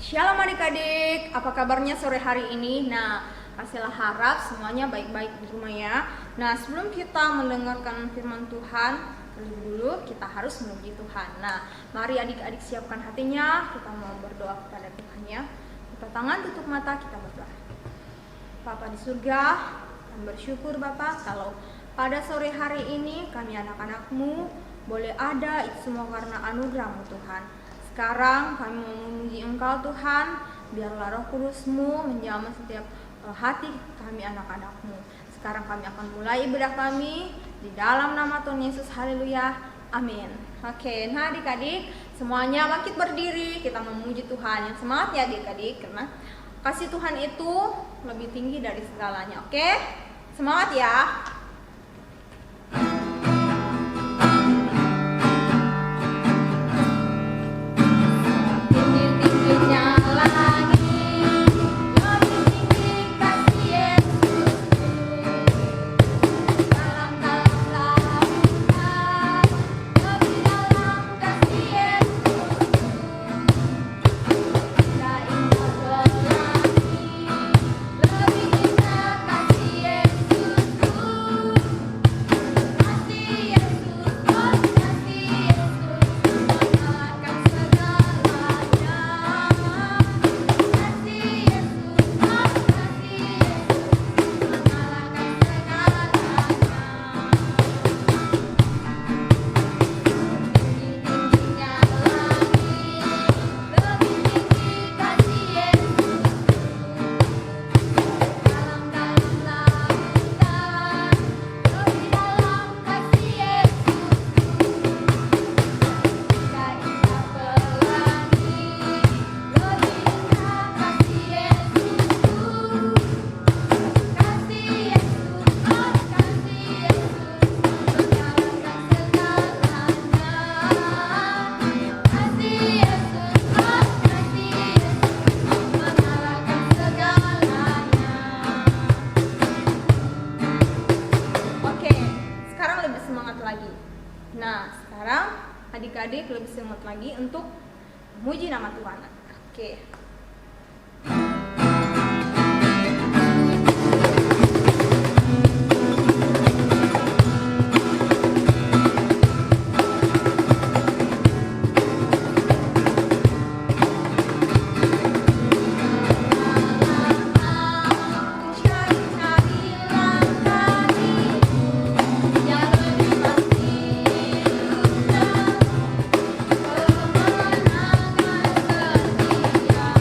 Shalom adik-adik, apa kabarnya sore hari ini? Nah, kasihlah harap semuanya baik-baik di rumah ya. Nah, sebelum kita mendengarkan firman Tuhan, terlebih dulu kita harus memuji Tuhan. Nah, mari adik-adik siapkan hatinya, kita mau berdoa kepada Tuhan ya. Buka tangan, tutup mata, kita berdoa. Bapa di surga, kami bersyukur Bapa kalau pada sore hari ini kami anak-anak-Mu boleh ada itu semua karena anugerah-Mu Tuhan. Sekarang kami memuji Engkau Tuhan, biarlah Roh Kudus-Mu menjamah setiap hati kami anak-anak-Mu. Sekarang kami akan mulai ibadah kami di dalam nama Tuhan Yesus. Haleluya, amin. Oke, nah adik-adik semuanya bangkit berdiri, kita memuji Tuhan. Yang semangat ya adik-adik, karena kasih Tuhan itu lebih tinggi dari segalanya. Oke, semangat ya. Nah, sekarang adik-adik lebih semangat lagi untuk memuji nama Tuhan. Oke. Kemenangan setia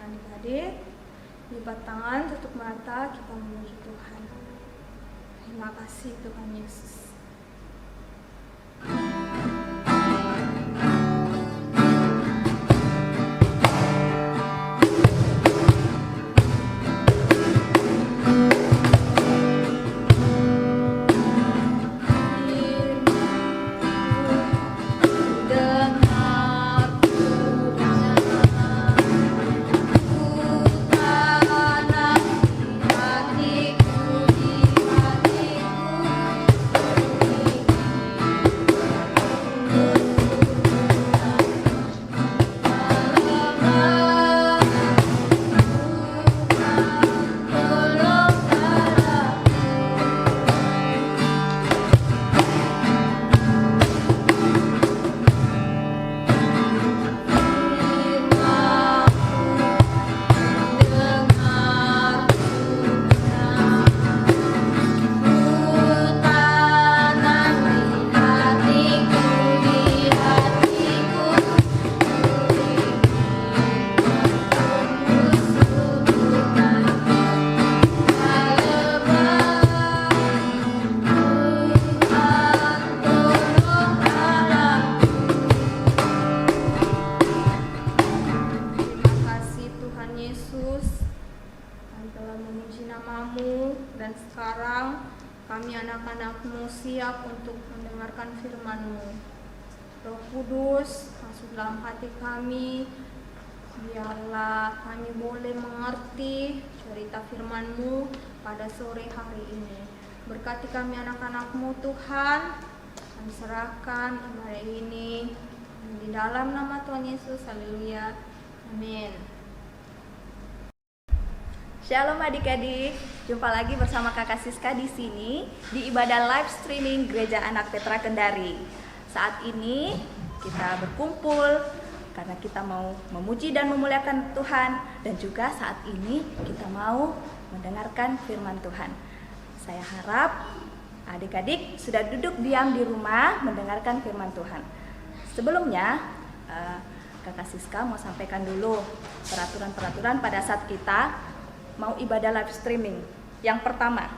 adik-adik, lipat tangan, tutup mata, kita memuji Tuhan. Terima kasih Tuhan Yesus. Dan sekarang kami anak-anak-Mu siap untuk mendengarkan firman-Mu. Roh Kudus, masuk dalam hati kami, biarlah kami boleh mengerti cerita firman-Mu pada sore hari ini. Berkati kami anak-anak-Mu Tuhan, kami serahkan ibadah ini di dalam nama Tuhan Yesus, haleluya, amin. Shalom adik-adik, jumpa lagi bersama Kakak Siska di sini di ibadah live streaming Gereja Anak Petra Kendari. Saat ini kita berkumpul karena kita mau memuji dan memuliakan Tuhan, dan juga saat ini kita mau mendengarkan firman Tuhan. Saya harap adik-adik sudah duduk diam di rumah mendengarkan firman Tuhan. Sebelumnya Kakak Siska mau sampaikan dulu peraturan-peraturan pada saat kita mau ibadah live streaming. Yang pertama,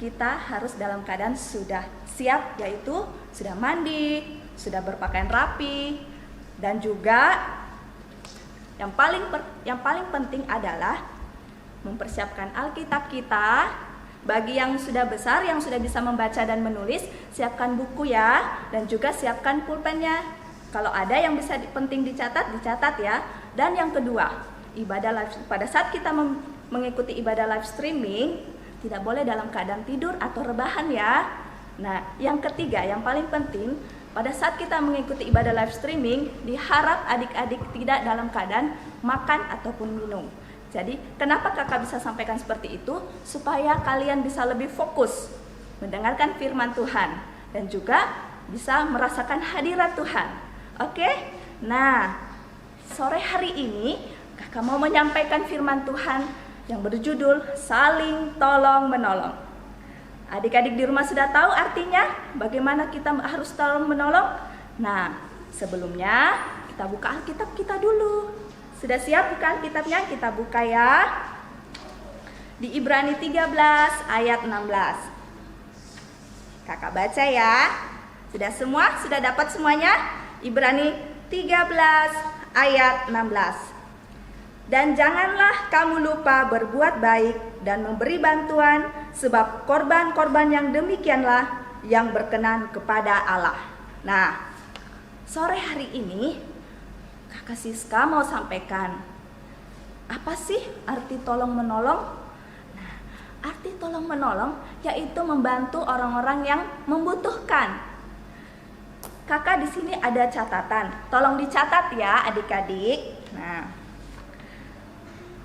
kita harus dalam keadaan sudah siap, yaitu sudah mandi, sudah berpakaian rapi, dan juga yang paling penting adalah mempersiapkan Alkitab kita. Bagi yang sudah besar, yang sudah bisa membaca dan menulis, siapkan buku ya, dan juga siapkan pulpennya. Kalau ada yang bisa penting dicatat ya. Dan yang kedua, ibadah live, pada saat kita mengikuti ibadah live streaming, tidak boleh dalam keadaan tidur atau rebahan ya. Nah, yang ketiga, yang paling penting, pada saat kita mengikuti ibadah live streaming, diharap adik-adik tidak dalam keadaan makan ataupun minum. Jadi, kenapa kakak bisa sampaikan seperti itu? Supaya kalian bisa lebih fokus mendengarkan firman Tuhan dan juga bisa merasakan hadirat Tuhan. Oke? Nah, sore hari ini kakak mau menyampaikan firman Tuhan yang berjudul Saling Tolong Menolong. Adik-adik di rumah sudah tahu artinya bagaimana kita harus tolong menolong? Nah, sebelumnya kita buka Alkitab kita dulu. Sudah siap buka Alkitabnya? Kita buka ya. Di Ibrani 13 ayat 16. Kakak baca ya. Sudah semua? Sudah dapat semuanya? Ibrani 13 ayat 16. Dan janganlah kamu lupa berbuat baik dan memberi bantuan, sebab korban-korban yang demikianlah yang berkenan kepada Allah. Nah, sore hari ini Kakak Siska mau sampaikan, apa sih arti tolong menolong? Nah, arti tolong menolong yaitu membantu orang-orang yang membutuhkan. Kakak di sini ada catatan, tolong dicatat ya adik-adik. Nah,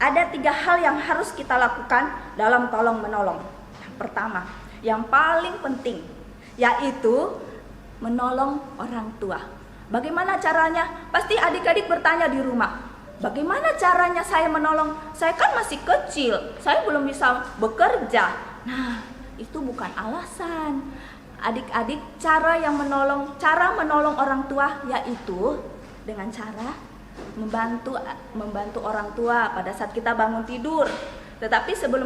ada 3 hal yang harus kita lakukan dalam tolong menolong. Yang pertama, yang paling penting, yaitu menolong orang tua. Bagaimana caranya? Pasti adik-adik bertanya di rumah, bagaimana caranya saya menolong? Saya kan masih kecil, saya belum bisa bekerja. Nah, itu bukan alasan. Adik-adik, cara menolong orang tua yaitu dengan cara membantu orang tua pada saat kita bangun tidur. Tetapi sebelum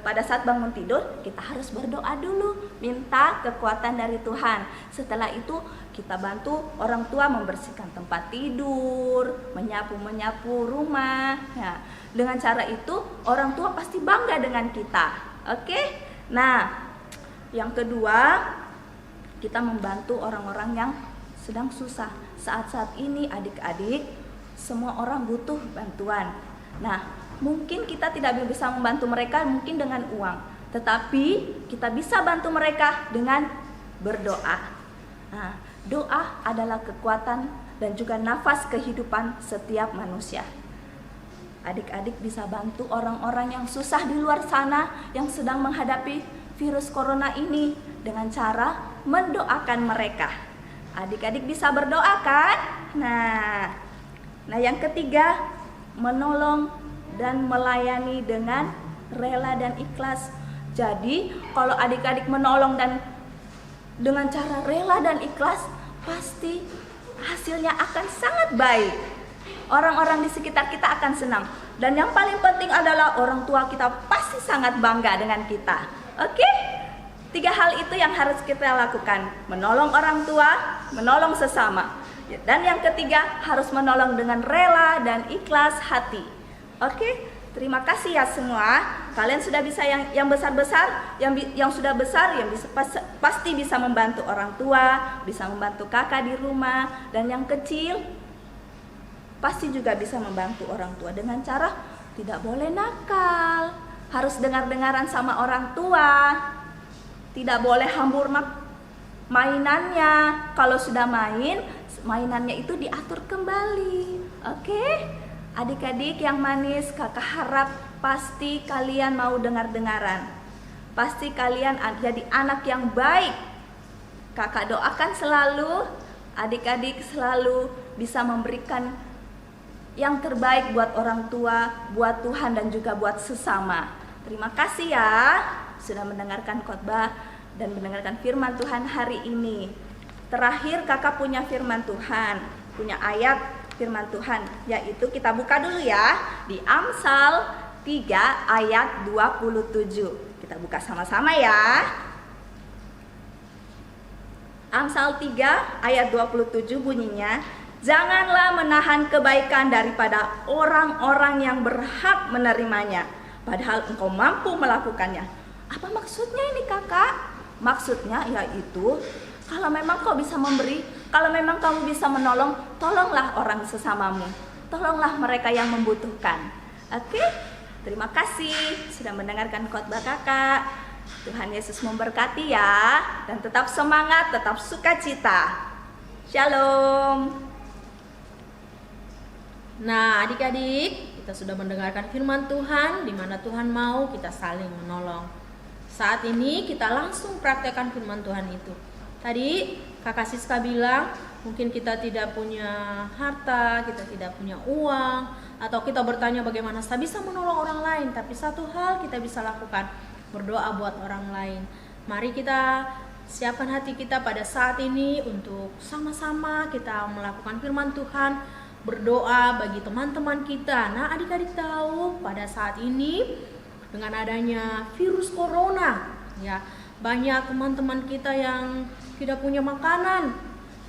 pada saat bangun tidur, kita harus berdoa dulu, minta kekuatan dari Tuhan. Setelah itu kita bantu orang tua membersihkan tempat tidur, menyapu rumah. Ya, dengan cara itu orang tua pasti bangga dengan kita. Oke? Nah, yang kedua, kita membantu orang-orang yang sedang susah. Saat-saat ini adik-adik, semua orang butuh bantuan. Nah, mungkin kita tidak bisa membantu mereka mungkin dengan uang, tetapi kita bisa bantu mereka dengan berdoa. Nah, doa adalah kekuatan dan juga nafas kehidupan setiap manusia. Adik-adik bisa bantu orang-orang yang susah di luar sana yang sedang menghadapi virus corona ini dengan cara mendoakan mereka. Adik-adik bisa berdoa kan? Nah, yang ketiga, menolong dan melayani dengan rela dan ikhlas. Jadi kalau adik-adik menolong dan dengan cara rela dan ikhlas, pasti hasilnya akan sangat baik. Orang-orang di sekitar kita akan senang. Dan yang paling penting adalah orang tua kita pasti sangat bangga dengan kita. Oke? 3 hal itu yang harus kita lakukan. Menolong orang tua, menolong sesama. Dan yang ketiga, harus menolong dengan rela dan ikhlas hati. Oke, terima kasih ya semua. Kalian sudah bisa yang besar-besar, yang sudah besar, yang pasti bisa membantu orang tua, bisa membantu kakak di rumah, dan yang kecil pasti juga bisa membantu orang tua dengan cara tidak boleh nakal, harus dengar-dengaran sama orang tua, tidak boleh hambur mainannya. Kalau sudah mainannya itu diatur kembali. Oke? Adik-adik yang manis, kakak harap pasti kalian mau dengar-dengaran. Pasti kalian jadi anak yang baik. Kakak doakan selalu adik-adik selalu bisa memberikan yang terbaik buat orang tua, buat Tuhan dan juga buat sesama. Terima kasih ya sudah mendengarkan khotbah dan mendengarkan firman Tuhan hari ini. Terakhir kakak punya firman Tuhan, punya ayat firman Tuhan, yaitu kita buka dulu ya di Amsal 3 ayat 27. Kita buka sama-sama ya. Amsal 3 ayat 27 bunyinya, "Janganlah menahan kebaikan daripada orang-orang yang berhak menerimanya, padahal engkau mampu melakukannya." Apa maksudnya ini kakak? Maksudnya yaitu kalau memang kau bisa memberi, kalau memang kamu bisa menolong, tolonglah orang sesamamu. Tolonglah mereka yang membutuhkan. Oke? Terima kasih sudah mendengarkan khotbah kakak. Tuhan Yesus memberkati ya. Dan tetap semangat, tetap sukacita. Shalom. Nah, adik-adik, kita sudah mendengarkan firman Tuhan, di mana Tuhan mau kita saling menolong. Saat ini kita langsung praktekkan firman Tuhan itu. Tadi Kakak Siska bilang mungkin kita tidak punya harta, kita tidak punya uang, atau kita bertanya bagaimana saya bisa menolong orang lain. Tapi satu hal kita bisa lakukan, berdoa buat orang lain. Mari kita siapkan hati kita pada saat ini untuk sama-sama kita melakukan firman Tuhan, berdoa bagi teman-teman kita. Nah, adik-adik tahu pada saat ini dengan adanya virus corona, ya, banyak teman-teman kita yang tidak punya makanan.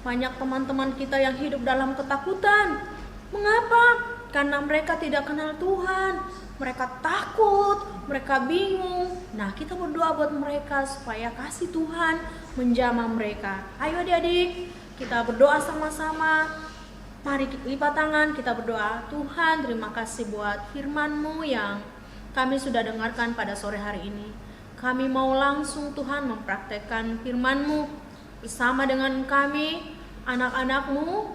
Banyak teman-teman kita yang hidup dalam ketakutan. Mengapa? Karena mereka tidak kenal Tuhan. Mereka takut, mereka bingung. Nah, kita berdoa buat mereka supaya kasih Tuhan menjamah mereka. Ayo adik-adik, kita berdoa sama-sama. Mari kita lipat tangan, kita berdoa. Tuhan, terima kasih buat firman-Mu yang kami sudah dengarkan pada sore hari ini. Kami mau langsung Tuhan mempraktekkan firman-Mu bersama dengan kami, anak-anak-Mu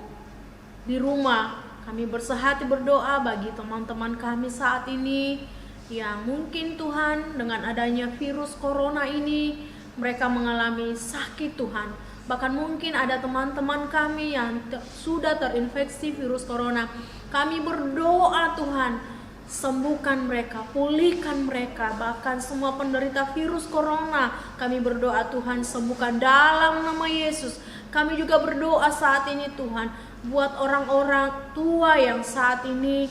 di rumah. Kami bersehati berdoa bagi teman-teman kami saat ini yang mungkin Tuhan dengan adanya virus corona ini mereka mengalami sakit Tuhan. Bahkan mungkin ada teman-teman kami yang sudah terinfeksi virus corona. Kami berdoa Tuhan, sembuhkan mereka, pulihkan mereka. Bahkan semua penderita virus corona, kami berdoa Tuhan sembuhkan dalam nama Yesus. Kami juga berdoa saat ini Tuhan, buat orang-orang tua yang saat ini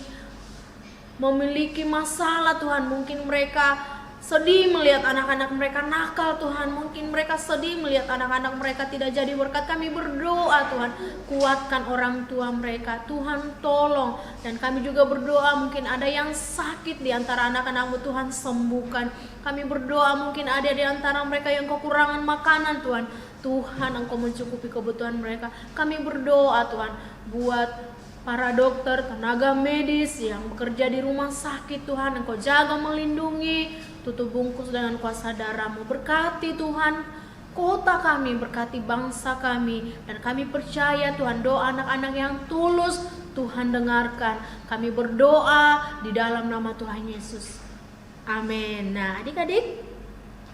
memiliki masalah Tuhan. Mungkin mereka sedih melihat anak-anak mereka nakal Tuhan. Mungkin mereka sedih melihat anak-anak mereka tidak jadi berkat. Kami berdoa Tuhan, kuatkan orang tua mereka. Tuhan tolong. Dan kami juga berdoa, mungkin ada yang sakit di antara anak-anak-Mu Tuhan, sembuhkan. Kami berdoa mungkin ada di antara mereka yang kekurangan makanan Tuhan. Tuhan, Engkau mencukupi kebutuhan mereka. Kami berdoa Tuhan buat para dokter, tenaga medis yang bekerja di rumah sakit Tuhan. Engkau jaga, melindungi, tutup bungkus dengan kuasa darah-Mu. Berkati Tuhan kota kami, berkati bangsa kami. Dan kami percaya Tuhan, doa anak-anak yang tulus Tuhan dengarkan. Kami berdoa di dalam nama Tuhan Yesus. Amin. Nah adik-adik,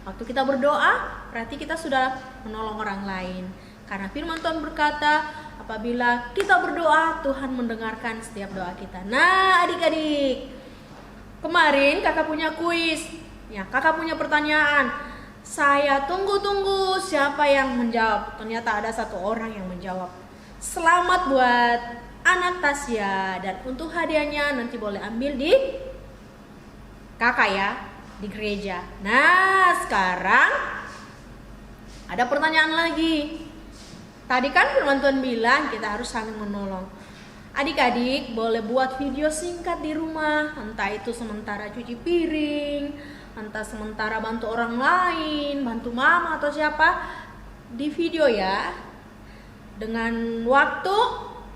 waktu kita berdoa berarti kita sudah menolong orang lain. Karena firman Tuhan berkata, apabila kita berdoa, Tuhan mendengarkan setiap doa kita. Nah adik-adik, kemarin kakak punya kuis. Ya, kakak punya pertanyaan. Saya tunggu-tunggu siapa yang menjawab. Ternyata ada satu orang yang menjawab. Selamat buat anak Tasya. Dan untuk hadiahnya nanti boleh ambil di kakak ya, di gereja. Nah sekarang ada pertanyaan lagi. Tadi kan firman Tuhan bilang kita harus saling menolong. Adik-adik boleh buat video singkat di rumah. Entah itu sementara cuci piring, entah sementara bantu orang lain, bantu mama atau siapa. Di video ya, dengan waktu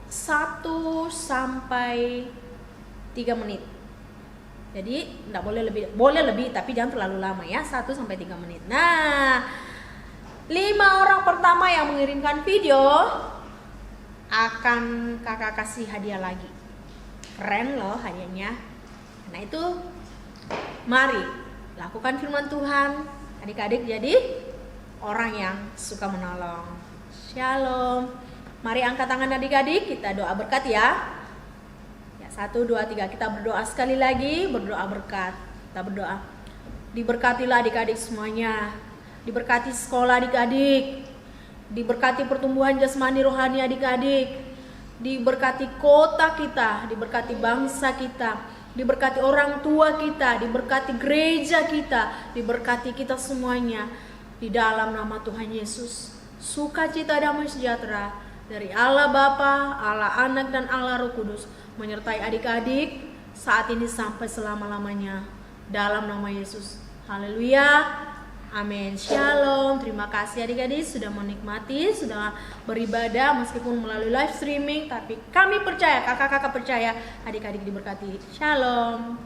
1 sampai 3 menit. Jadi enggak boleh lebih, boleh lebih tapi jangan terlalu lama ya, 1 sampai 3 menit. Nah 5 orang pertama yang mengirimkan video akan kakak kasih hadiah lagi. Keren loh hadiahnya. Nah itu mari lakukan firman Tuhan, adik-adik jadi orang yang suka menolong. Shalom. Mari angkat tangan adik-adik, kita doa berkat ya. Ya 1, 2, 3 kita berdoa sekali lagi, berdoa berkat. Kita berdoa. Diberkatilah adik-adik semuanya. Diberkati sekolah adik-adik, diberkati pertumbuhan jasmani rohani adik-adik, diberkati kota kita, diberkati bangsa kita, diberkati orang tua kita, diberkati gereja kita, diberkati kita semuanya. Di dalam nama Tuhan Yesus, sukacita damai sejahtera dari Allah Bapa, Allah Anak dan Allah Roh Kudus menyertai adik-adik saat ini sampai selama-lamanya. Dalam nama Yesus. Haleluya. Amin. Shalom. Terima kasih adik-adik sudah menikmati, sudah beribadah meskipun melalui live streaming. Tapi kami percaya, kakak-kakak percaya adik-adik diberkati. Shalom.